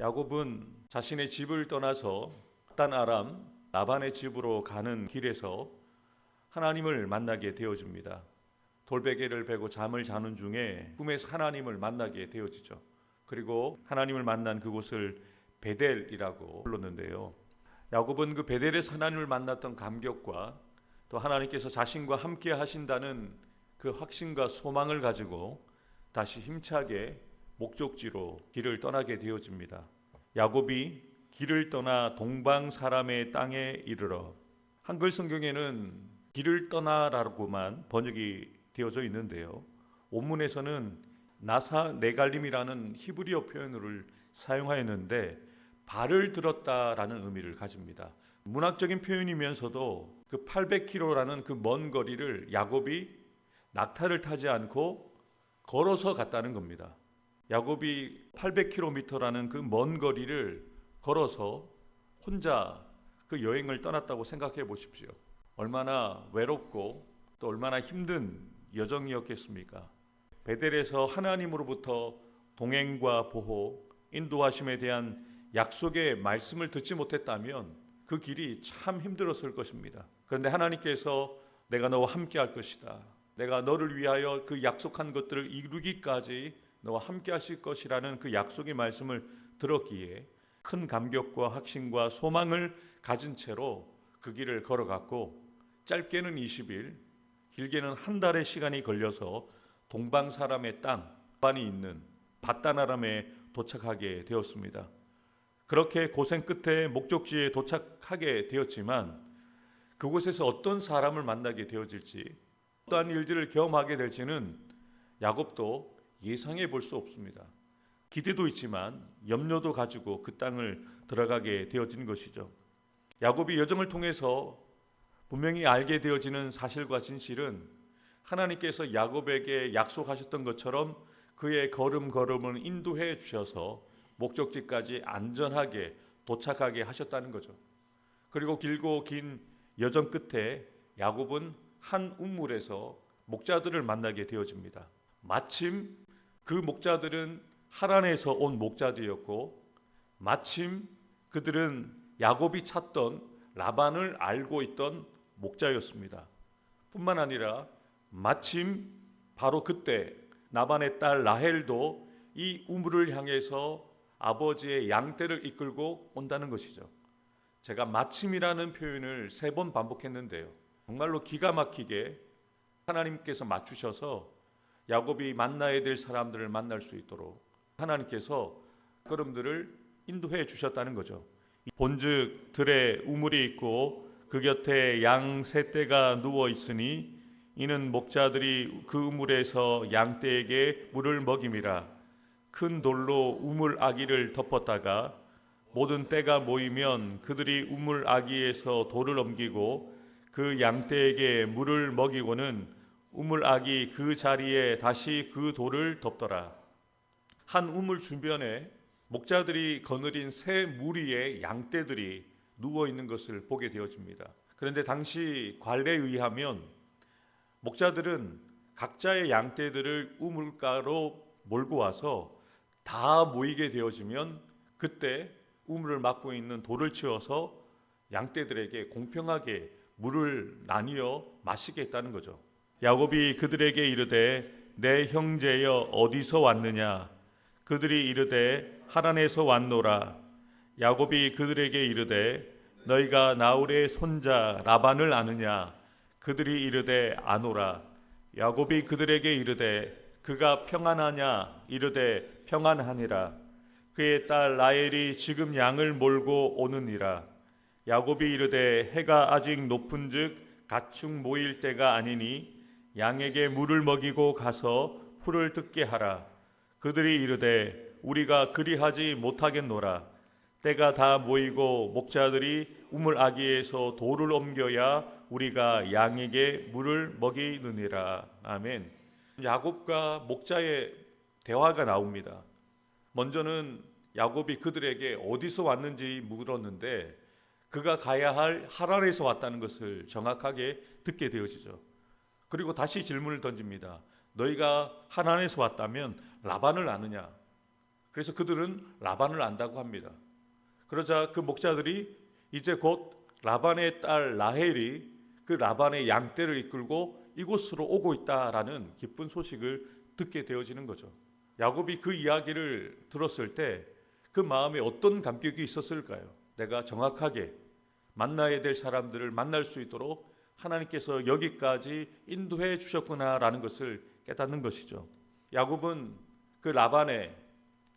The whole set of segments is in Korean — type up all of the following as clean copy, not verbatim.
야곱은 자신의 집을 떠나서 단 아람 라반의 집으로 가는 길에서 하나님을 만나게 되어집니다. 돌베개를 베고 잠을 자는 중에 꿈에서 하나님을 만나게 되어지죠. 그리고 하나님을 만난 그곳을 베델이라고 불렀는데요. 야곱은 그 베델에서 하나님을 만났던 감격과 또 하나님께서 자신과 함께 하신다는 그 확신과 소망을 가지고 다시 힘차게 목적지로 길을 떠나게 되어집니다. 야곱이 길을 떠나 동방 사람의 땅에 이르러, 한글 성경에는 길을 떠나라고만 번역이 되어져 있는데요. 원문에서는 나사 네갈림이라는 히브리어 표현을 사용하였는데 발을 들었다라는 의미를 가집니다. 문학적인 표현이면서도 그 800km라는 그 먼 거리를 야곱이 낙타를 타지 않고 걸어서 갔다는 겁니다. 야곱이 800km라는 그 먼 거리를 걸어서 혼자 그 여행을 떠났다고 생각해 보십시오. 얼마나 외롭고 또 얼마나 힘든 여정이었겠습니까? 베델에서 하나님으로부터 동행과 보호, 인도하심에 대한 약속의 말씀을 듣지 못했다면 그 길이 참 힘들었을 것입니다. 그런데 하나님께서 내가 너와 함께 할 것이다, 내가 너를 위하여 그 약속한 것들을 이루기까지 너와 함께 하실 것이라는 그 약속의 말씀을 들었기에 큰 감격과 확신과 소망을 가진 채로 그 길을 걸어갔고, 짧게는 20일, 길게는 한 달의 시간이 걸려서 동방 사람의 땅, 반이 있는 밧단 아람에 도착하게 되었습니다. 그렇게 고생 끝에 목적지에 도착하게 되었지만 그곳에서 어떤 사람을 만나게 되어질지, 어떠한 일들을 경험하게 될지는 야곱도 예상해 볼 수 없습니다. 기대도 있지만 염려도 가지고 그 땅을 들어가게 되어진 것이죠. 야곱이 여정을 통해서 분명히 알게 되어지는 사실과 진실은 하나님께서 야곱에게 약속하셨던 것처럼 그의 걸음걸음을 인도해 주셔서 목적지까지 안전하게 도착하게 하셨다는 거죠. 그리고 길고 긴 여정 끝에 야곱은 한 우물에서 목자들을 만나게 되어집니다. 마침 그 목자들은 하란에서 온 목자들이었고, 마침 그들은 야곱이 찾던 라반을 알고 있던 목자였습니다. 뿐만 아니라 마침 바로 그때 라반의 딸 라헬도 이 우물을 향해서 아버지의 양떼를 이끌고 온다는 것이죠. 제가 마침이라는 표현을 3번 반복했는데요, 정말로 기가 막히게 하나님께서 맞추셔서 야곱이 만나야 될 사람들을 만날 수 있도록 하나님께서 걸음들을 인도해 주셨다는 거죠. 본즉 들에 우물이 있고 그 곁에 양 세 떼가 누워 있으니 이는 목자들이 그 우물에서 양떼에게 물을 먹임이라. 큰 돌로 우물 아기를 덮었다가 모든 떼가 모이면 그들이 우물 아기에서 돌을 옮기고 그 양떼에게 물을 먹이고는 우물 아기 그 자리에 다시 그 돌을 덮더라. 한 우물 주변에 목자들이 거느린 새 무리의 양떼들이 누워 있는 것을 보게 되어집니다. 그런데 당시 관례에 의하면 목자들은 각자의 양떼들을 우물가로 몰고 와서 다 모이게 되어지면 그때 우물을 막고 있는 돌을 치워서 양떼들에게 공평하게 물을 나뉘어 마시게 했다는 거죠. 야곱이 그들에게 이르되 내 형제여 어디서 왔느냐? 그들이 이르되 하란에서 왔노라. 야곱이 그들에게 이르되 너희가 나홀의 손자 라반을 아느냐? 그들이 이르되 아노라. 야곱이 그들에게 이르되 그가 평안하냐? 이르되 평안하니라. 그의 딸 라헬이 지금 양을 몰고 오느니라. 야곱이 이르되 해가 아직 높은즉 가축 모일 때가 아니니 양에게 물을 먹이고 가서 풀을 뜯게 하라. 그들이 이르되 우리가 그리하지 못하겠노라. 때가 다 모이고 목자들이 우물 아기에서 돌을 옮겨야 우리가 양에게 물을 먹이느니라. 아멘. 야곱과 목자의 대화가 나옵니다. 먼저는 야곱이 그들에게 어디서 왔는지 물었는데 그가 가야 할 하란에서 왔다는 것을 정확하게 듣게 되어지죠. 그리고 다시 질문을 던집니다. 너희가 하란에서 왔다면 라반을 아느냐? 그래서 그들은 라반을 안다고 합니다. 그러자 그 목자들이 이제 곧 라반의 딸 라헬이 그 라반의 양떼를 이끌고 이곳으로 오고 있다라는 기쁜 소식을 듣게 되어지는 거죠. 야곱이 그 이야기를 들었을 때 그 마음에 어떤 감격이 있었을까요? 내가 정확하게 만나야 될 사람들을 만날 수 있도록 하나님께서 여기까지 인도해 주셨구나라는 것을 깨닫는 것이죠. 야곱은 그 라반의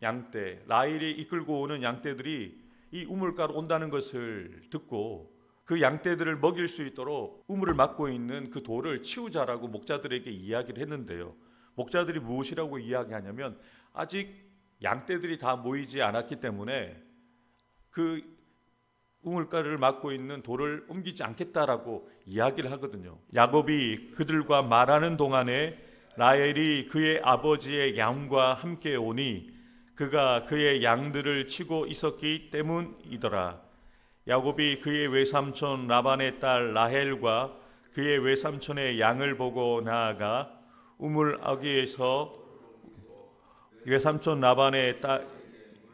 양떼, 라헬이 이끌고 오는 양떼들이 이 우물가로 온다는 것을 듣고 그 양떼들을 먹일 수 있도록 우물을 막고 있는 그 돌을 치우자라고 목자들에게 이야기를 했는데요. 목자들이 무엇이라고 이야기하냐면 아직 양떼들이 다 모이지 않았기 때문에 그 우물가를 막고 있는 돌을 옮기지 않겠다라고 이야기를 하거든요. 야곱이 그들과 말하는 동안에 라헬이 그의 아버지의 양과 함께 오니 그가 그의 양들을 치고 있었기 때문이더라. 야곱이 그의 외삼촌 라반의 딸 라헬과 그의 외삼촌의 양을 보고 나아가 우물 아귀에서 외삼촌 라반의 딸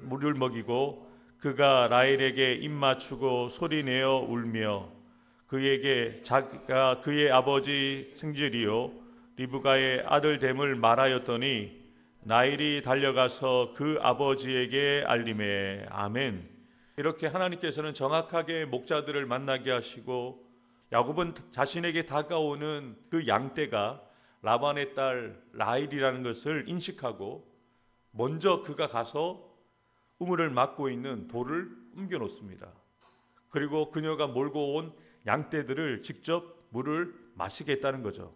물을 먹이고 그가 라헬에게 입 맞추고 소리내어 울며 그에게 자기가 그의 아버지 생질이요 리브가의 아들 됨을 말하였더니 라헬이 달려가서 그 아버지에게 알림해. 아멘. 이렇게 하나님께서는 정확하게 목자들을 만나게 하시고 야곱은 자신에게 다가오는 그 양떼가 라반의 딸 라헬이라는 것을 인식하고 먼저 그가 가서 우물을 막고 있는 돌을 옮겨 놓습니다. 그리고 그녀가 몰고 온 양떼들을 직접 물을 마시겠다는 거죠.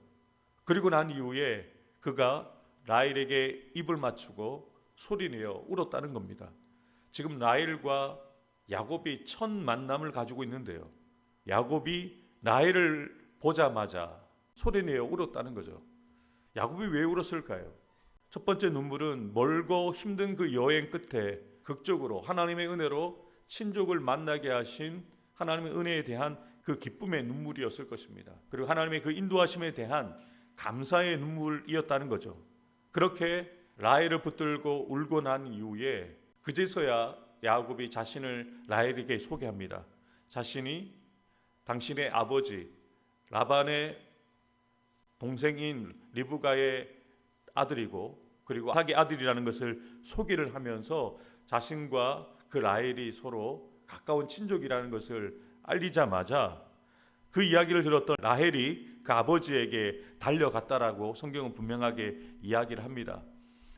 그리고 난 이후에 그가 라헬에게 입을 맞추고 소리내어 울었다는 겁니다. 지금 라헬과 야곱이 첫 만남을 가지고 있는데요. 야곱이 라헬을 보자마자 소리내어 울었다는 거죠. 야곱이 왜 울었을까요? 첫 번째 눈물은 멀고 힘든 그 여행 끝에 극적으로 하나님의 은혜로 친족을 만나게 하신 하나님의 은혜에 대한 그 기쁨의 눈물이었을 것입니다. 그리고 하나님의 그 인도하심에 대한 감사의 눈물이었다는 거죠. 그렇게 라헬을 붙들고 울고 난 이후에 그제서야 야곱이 자신을 라헬에게 소개합니다. 자신이 당신의 아버지 라반의 동생인 리브가의 아들이고 그리고 자기 아들이라는 것을 소개를 하면서 자신과 그 라헬이 서로 가까운 친족이라는 것을 알리자마자 그 이야기를 들었던 라헬이 그 아버지에게 달려갔다라고 성경은 분명하게 이야기를 합니다.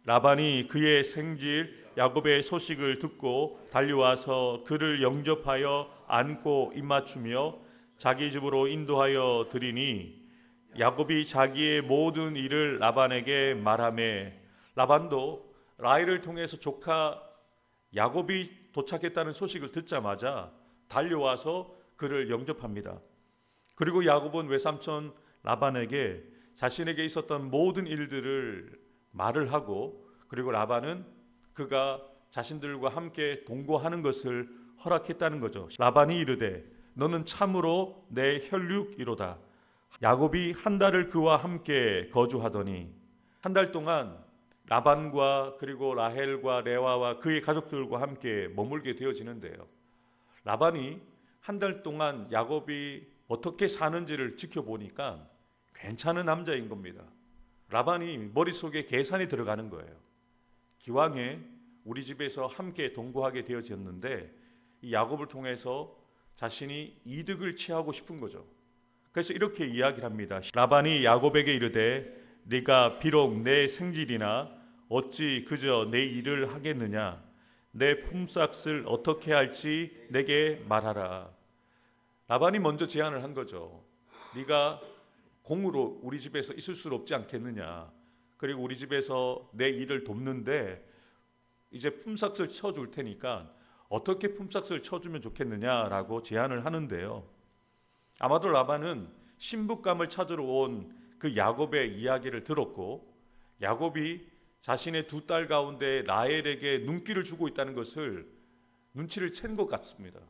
라반이 그의 생질 야곱의 소식을 듣고 달려와서 그를 영접하여 안고 입맞추며 자기 집으로 인도하여 드리니 야곱이 자기의 모든 일을 라반에게 말하매 라반도 라헬을 통해서 조카 야곱이 도착했다는 소식을 듣자마자 달려와서 그를 영접합니다. 그리고 야곱은 외삼촌 라반에게 자신에게 있었던 모든 일들을 말을 하고 그리고 라반은 그가 자신들과 함께 동거하는 것을 허락했다는 거죠. 라반이 이르되 너는 참으로 내 혈육이로다. 야곱이 한 달을 그와 함께 거주하더니 한 달 동안 라반과 그리고 라헬과 레와와 그의 가족들과 함께 머물게 되어지는데요. 라반이 한 달 동안 야곱이 어떻게 사는지를 지켜보니까 괜찮은 남자인 겁니다. 라반이 머릿속에 계산이 들어가는 거예요. 기왕에 우리 집에서 함께 동거하게 되어졌는데 이 야곱을 통해서 자신이 이득을 취하고 싶은 거죠. 그래서 이렇게 이야기를 합니다. 라반이 야곱에게 이르되 네가 비록 내 생질이나 어찌 그저 내 일을 하겠느냐. 내 품삯을 어떻게 할지 내게 말하라. 라반이 먼저 제안을 한 거죠. 네가 공으로 우리 집에서 있을 수 없지 않겠느냐. 그리고 우리 집에서 내 일을 돕는데 이제 품삯을 쳐줄 테니까 어떻게 품삯을 쳐주면 좋겠느냐라고 제안을 하는데요. 아마도 라반은 신부감을 찾으러 온 그 야곱의 이야기를 들었고 야곱이 자신의 두 딸 가운데 라헬에게 눈길을 주고 있다는 것을 눈치를 챈 것 같습니다.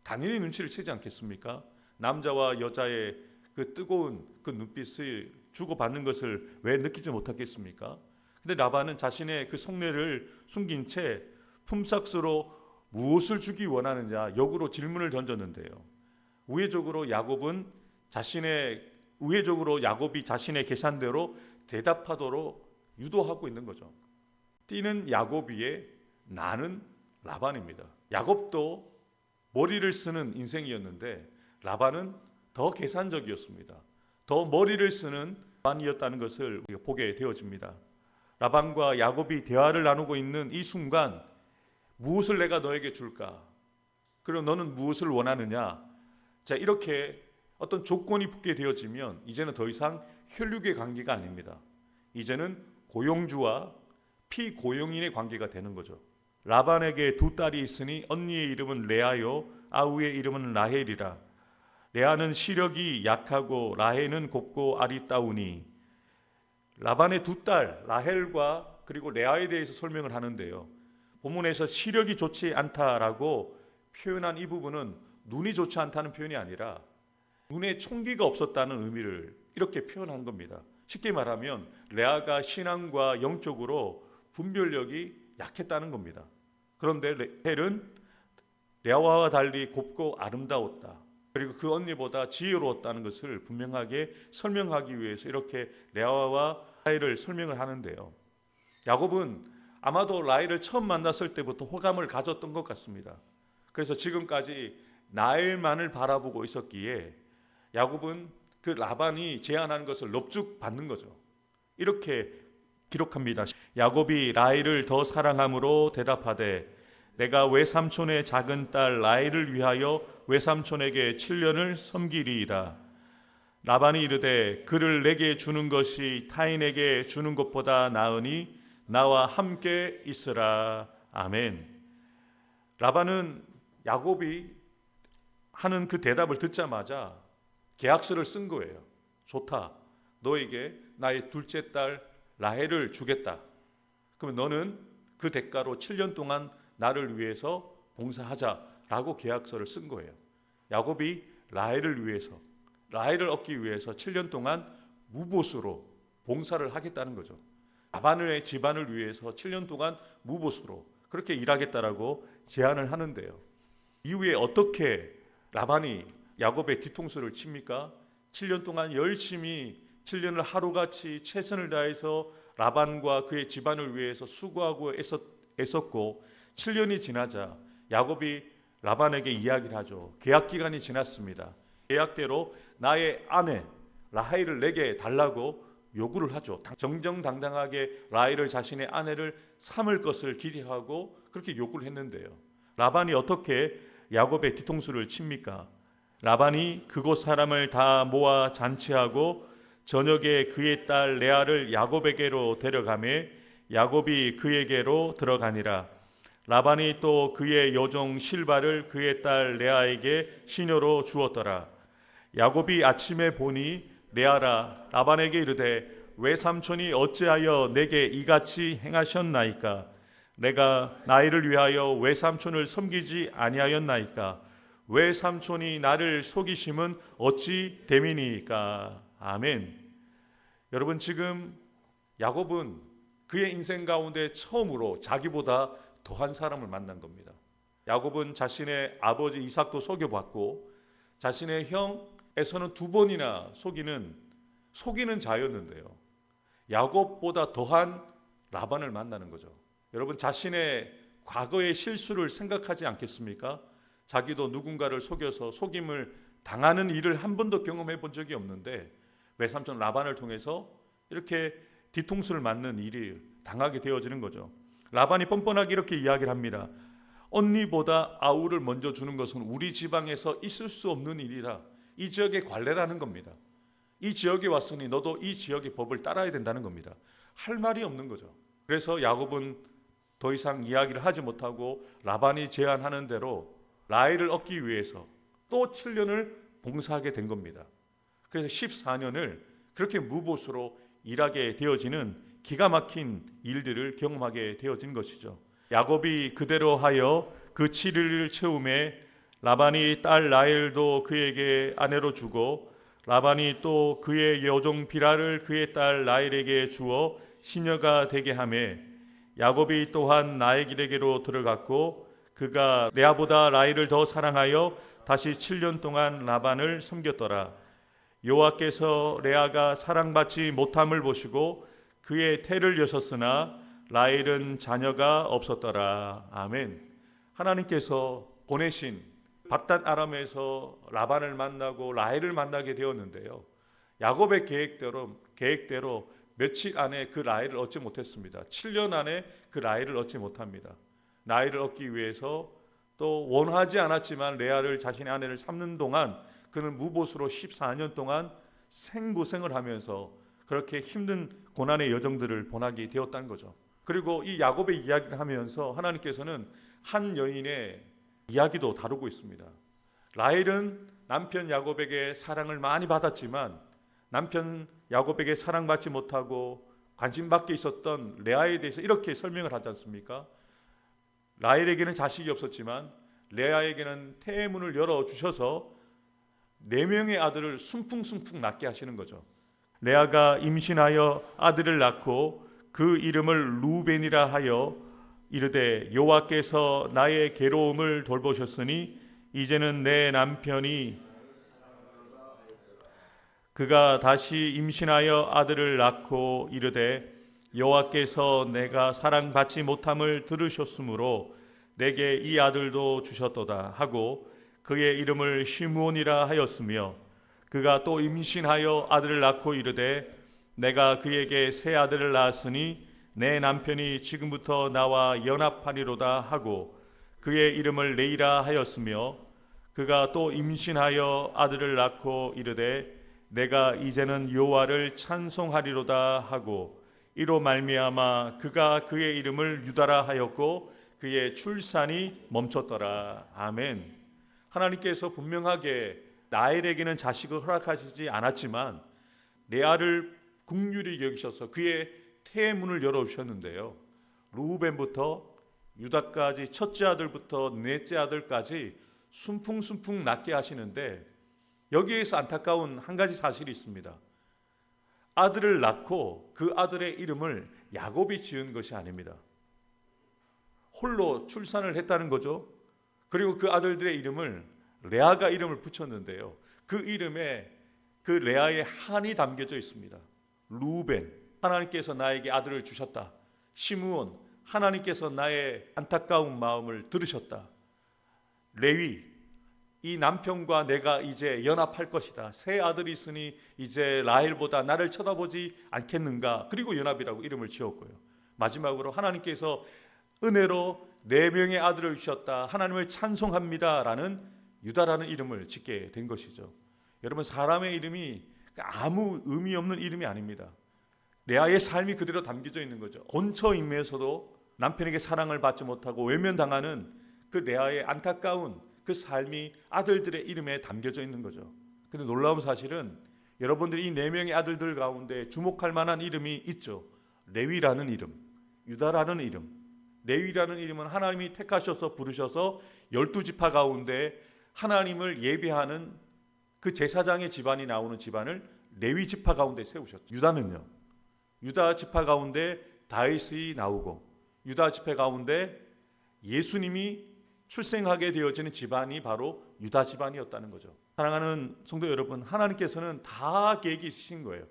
당연히 눈치를 채지 않겠습니까? 남자와 여자의 그 뜨거운 그 눈빛을 주고받는 것을 왜 느끼지 못하겠습니까? 근데 라반은 자신의 그 속내를 숨긴 채 품삯으로 무엇을 주기 원하느냐 역으로 질문을 던졌는데요. 우회적으로 야곱이 자신의 계산대로 대답하도록 유도하고 있는 거죠. 뛰는 야곱 위에 나는 라반입니다. 야곱도 머리를 쓰는 인생이었는데 라반은 더 계산적이었습니다. 더 머리를 쓰는 라반이었다는 것을 우리가 보게 되어집니다. 라반과 야곱이 대화를 나누고 있는 이 순간 무엇을 내가 너에게 줄까? 그리고 너는 무엇을 원하느냐? 자, 이렇게 어떤 조건이 붙게 되어지면 이제는 더 이상 혈육의 관계가 아닙니다. 이제는 고용주와 피고용인의 관계가 되는 거죠. 라반에게 두 딸이 있으니 언니의 이름은 레아요 아우의 이름은 라헬이라. 레아는 시력이 약하고 라헬은 곱고 아리따우니. 라반의 두 딸 라헬과 그리고 레아에 대해서 설명을 하는데요. 본문에서 시력이 좋지 않다라고 표현한 이 부분은 눈이 좋지 않다는 표현이 아니라 눈에 총기가 없었다는 의미를 이렇게 표현한 겁니다. 쉽게 말하면 레아가 신앙과 영적으로 분별력이 약했다는 겁니다. 그런데 라헬은 레아와 달리 곱고 아름다웠다. 그리고 그 언니보다 지혜로웠다는 것을 분명하게 설명하기 위해서 이렇게 레아와 라헬을 설명을 하는데요. 야곱은 아마도 라헬을 처음 만났을 때부터 호감을 가졌던 것 같습니다. 그래서 지금까지 라헬만을 바라보고 있었기에 야곱은 그 라반이 제안하는 것을 넙죽 받는 거죠. 이렇게 기록합니다. 야곱이 라헬을 더 사랑함으로 대답하되 내가 외삼촌의 작은 딸 라헬을 위하여 외삼촌에게 7년을 섬기리이다. 라반이 이르되 그를 내게 주는 것이 타인에게 주는 것보다 나으니 나와 함께 있으라. 아멘. 라반은 야곱이 하는 그 대답을 듣자마자 계약서를 쓴 거예요. 좋다. 너에게 나의 둘째 딸 라헬을 주겠다. 그러면 너는 그 대가로 7년 동안 나를 위해서 봉사하자라고 계약서를 쓴 거예요. 야곱이 라헬을 위해서, 라헬을 얻기 위해서 7년 동안 무보수로 봉사를 하겠다는 거죠. 라반의 집안을 위해서 7년 동안 무보수로 그렇게 일하겠다라고 제안을 하는데요. 이후에 어떻게 라반이 야곱의 뒤통수를 칩니까? 7년 동안 열심히 7년을 하루같이 최선을 다해서 라반과 그의 집안을 위해서 수고하고 애썼고 7년이 지나자 야곱이 라반에게 이야기를 하죠. 계약 기간이 지났습니다. 계약대로 나의 아내 라헬을 내게 달라고 요구를 하죠. 정정당당하게 라헬을 자신의 아내를 삼을 것을 기대하고 그렇게 요구를 했는데요. 라반이 어떻게 야곱의 뒤통수를 칩니까? 라반이 그곳 사람을 다 모아 잔치하고 저녁에 그의 딸 레아를 야곱에게로 데려가매 야곱이 그에게로 들어가니라. 라반이 또 그의 여종 실바를 그의 딸 레아에게 시녀로 주었더라. 야곱이 아침에 보니 레아라 라반에게 이르되 외삼촌이 어찌하여 내게 이같이 행하셨나이까? 내가 나이를 위하여 외삼촌을 섬기지 아니하였나이까? 외삼촌이 나를 속이심은 어찌 됨이니까? 아멘. 여러분, 지금 야곱은 그의 인생 가운데 처음으로 자기보다 더한 사람을 만난 겁니다. 야곱은 자신의 아버지 이삭도 속여봤고 자신의 형 에서는 두 번이나 속이는 자였는데요. 야곱보다 더한 라반을 만나는 거죠. 여러분, 자신의 과거의 실수를 생각하지 않겠습니까? 자기도 누군가를 속여서 속임을 당하는 일을 한 번도 경험해 본 적이 없는데 외삼촌 라반을 통해서 이렇게 뒤통수를 맞는 일이 당하게 되어지는 거죠. 라반이 뻔뻔하게 이렇게 이야기를 합니다. 언니보다 아우를 먼저 주는 것은 우리 지방에서 있을 수 없는 일이라. 이 지역의 관례라는 겁니다. 이 지역에 왔으니 너도 이 지역의 법을 따라야 된다는 겁니다. 할 말이 없는 거죠. 그래서 야곱은 더 이상 이야기를 하지 못하고 라반이 제안하는 대로 라헬을 얻기 위해서 또 7년을 봉사하게 된 겁니다. 그래서 14년을 그렇게 무보수로 일하게 되어지는 기가 막힌 일들을 경험하게 되어진 것이죠. 야곱이 그대로 하여 그 7일을 채우매 라반이 딸 라헬도 그에게 아내로 주고 라반이 또 그의 여종 비라를 그의 딸 라헬에게 주어 시녀가 되게 하매 야곱이 또한 나의 길에게로 들어갔고 그가 레아보다 라헬을 더 사랑하여 다시 7년 동안 라반을 섬겼더라. 여호와께서 레아가 사랑받지 못함을 보시고 그의 태를 여셨으나 라헬은 자녀가 없었더라. 아멘. 하나님께서 보내신 밧단 아람에서 라반을 만나고 라헬을 만나게 되었는데요. 야곱의 계획대로 며칠 안에 그 라헬을 얻지 못했습니다. 7년 안에 그 라헬을 얻지 못합니다. 라헬을 얻기 위해서 또 원하지 않았지만 레아를 자신의 아내를 삼는 동안 그는 무보수로 14년 동안 생고생을 하면서 그렇게 힘든 고난의 여정들을 보내게 되었다는 거죠. 그리고 이 야곱의 이야기를 하면서 하나님께서는 한 여인의 이야기도 다루고 있습니다. 라헬은 남편 야곱에게 사랑을 많이 받았지만 남편 야곱에게 사랑받지 못하고 관심받게 있었던 레아에 대해서 이렇게 설명을 하지 않습니까? 라헬에게는 자식이 없었지만 레아에게는 태문을 열어주셔서 4명의 아들을 순풍순풍 낳게 하시는 거죠. 레아가 임신하여 아들을 낳고 그 이름을 루벤이라 하여 이르되 여호와께서 나의 괴로움을 돌보셨으니 이제는 내 남편이 그가 다시 임신하여 아들을 낳고 이르되 여호와께서 내가 사랑받지 못함을 들으셨으므로 내게 이 아들도 주셨도다 하고 그의 이름을 시므온이라 하였으며 그가 또 임신하여 아들을 낳고 이르되 내가 그에게 새 아들을 낳았으니 내 남편이 지금부터 나와 연합하리로다 하고 그의 이름을 레이라 하였으며 그가 또 임신하여 아들을 낳고 이르되 내가 이제는 여호와를 찬송하리로다 하고 이로 말미암아 그가 그의 이름을 유다라 하였고 그의 출산이 멈췄더라. 아멘. 하나님께서 분명하게 라헬에게는 자식을 허락하시지 않았지만 레아를 긍휼히 여기셔서 그의 태문을 열어주셨는데요. 루벤부터 유다까지 첫째 아들부터 넷째 아들까지 순풍순풍 낳게 하시는데 여기에서 안타까운 한 가지 사실이 있습니다. 아들을 낳고 그 아들의 이름을 야곱이 지은 것이 아닙니다. 홀로 출산을 했다는 거죠. 그리고 그 아들들의 이름을 레아가 이름을 붙였는데요. 그 이름에 그 레아의 한이 담겨져 있습니다. 루벤, 하나님께서 나에게 아들을 주셨다. 시므온, 하나님께서 나의 안타까운 마음을 들으셨다. 레위, 이 남편과 내가 이제 연합할 것이다. 새 아들이 있으니 이제 라헬보다 나를 쳐다보지 않겠는가. 그리고 연합이라고 이름을 지었고요. 마지막으로 하나님께서 은혜로 4명의 아들을 주셨다. 하나님을 찬송합니다. 라는 유다라는 이름을 짓게 된 것이죠. 여러분, 사람의 이름이 아무 의미 없는 이름이 아닙니다. 레아의 삶이 그대로 담겨져 있는 거죠. 얹혀임에서도 남편에게 사랑을 받지 못하고 외면당하는 그 레아의 안타까운 그 삶이 아들들의 이름에 담겨져 있는 거죠. 근데 놀라운 사실은 여러분들이 이 4명의 아들들 가운데 주목할 만한 이름이 있죠. 레위라는 이름, 유다라는 이름. 레위라는 이름은 하나님이 택하셔서 부르셔서 12지파 가운데 하나님을 예배하는 그 제사장의 집안이 나오는 집안을 레위 지파 가운데 세우셨죠. 유다는요. 유다 지파 가운데 다윗이 나오고 유다 지파 가운데 예수님이 출생하게 되어지는 집안이 바로 유다 집안이었다는 거죠. 사랑하는 성도 여러분, 하나님께서는 다 계획이 있으신 거예요.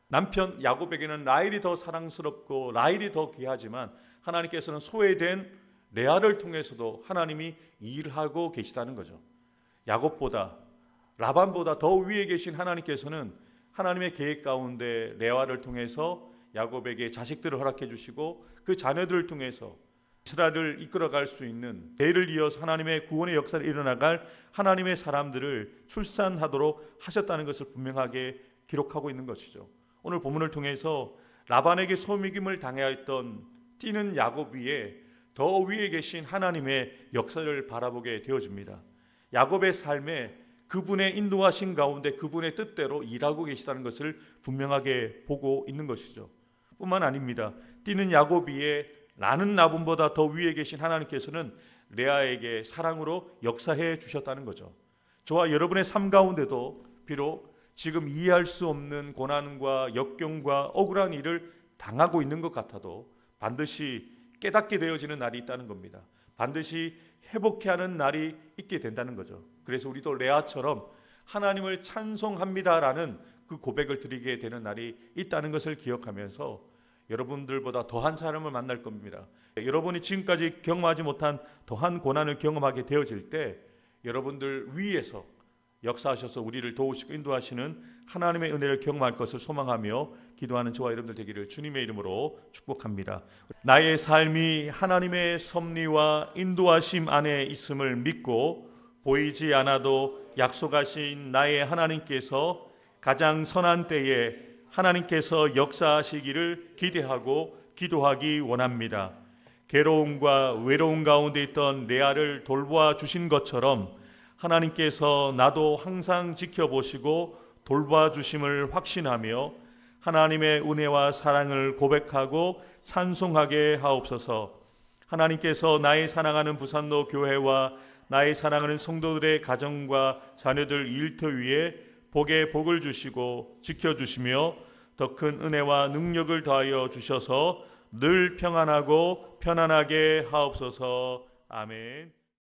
남편 야곱에게는 라헬이 더 사랑스럽고 라헬이 더 귀하지만 하나님께서는 소외된 레아를 통해서도 하나님이 일하고 계시다는 거죠. 야곱보다 라반보다 더 위에 계신 하나님께서는 하나님의 계획 가운데 레아를 통해서 야곱에게 자식들을 허락해 주시고 그 자녀들을 통해서 이스라엘을 이끌어갈 수 있는 대를 이어서 하나님의 구원의 역사를 일어나갈 하나님의 사람들을 출산하도록 하셨다는 것을 분명하게 기록하고 있는 것이죠. 오늘 본문을 통해서 라반에게 소미김을 당하였던 뛰는 야곱 위에 더 위에 계신 하나님의 역사를 바라보게 되어집니다. 야곱의 삶에 그분의 인도하신 가운데 그분의 뜻대로 일하고 계시다는 것을 분명하게 보고 있는 것이죠. 뿐만 아닙니다. 뛰는 야곱 위에 나는 나분보다 더 위에 계신 하나님께서는 레아에게 사랑으로 역사해 주셨다는 거죠. 저와 여러분의 삶 가운데도 비록 지금 이해할 수 없는 고난과 역경과 억울한 일을 당하고 있는 것 같아도 반드시 깨닫게 되어지는 날이 있다는 겁니다. 반드시 회복해야 하는 날이 있게 된다는 거죠. 그래서 우리도 레아처럼 하나님을 찬송합니다라는 그 고백을 드리게 되는 날이 있다는 것을 기억하면서 여러분들보다 더한 사람을 만날 겁니다. 여러분이 지금까지 경험하지 못한 더한 고난을 경험하게 되어질 때 여러분들 위에서 역사하셔서 우리를 도우시고 인도하시는 하나님의 은혜를 경험할 것을 소망하며 기도하는 저와 여러분들 되기를 주님의 이름으로 축복합니다. 나의 삶이 하나님의 섭리와 인도하심 안에 있음을 믿고 보이지 않아도 약속하신 나의 하나님께서 가장 선한 때에 하나님께서 역사하시기를 기대하고 기도하기 원합니다. 괴로움과 외로움 가운데 있던 레아를 돌보아 주신 것처럼 하나님께서 나도 항상 지켜보시고 돌봐 주심을 확신하며 하나님의 은혜와 사랑을 고백하고 찬송하게 하옵소서. 하나님께서 나의 사랑하는 부산로 교회와 나의 사랑하는 성도들의 가정과 자녀들 일터 위에 복에 복을 주시고 지켜주시며 더 큰 은혜와 능력을 더하여 주셔서 늘 평안하고 편안하게 하옵소서. 아멘.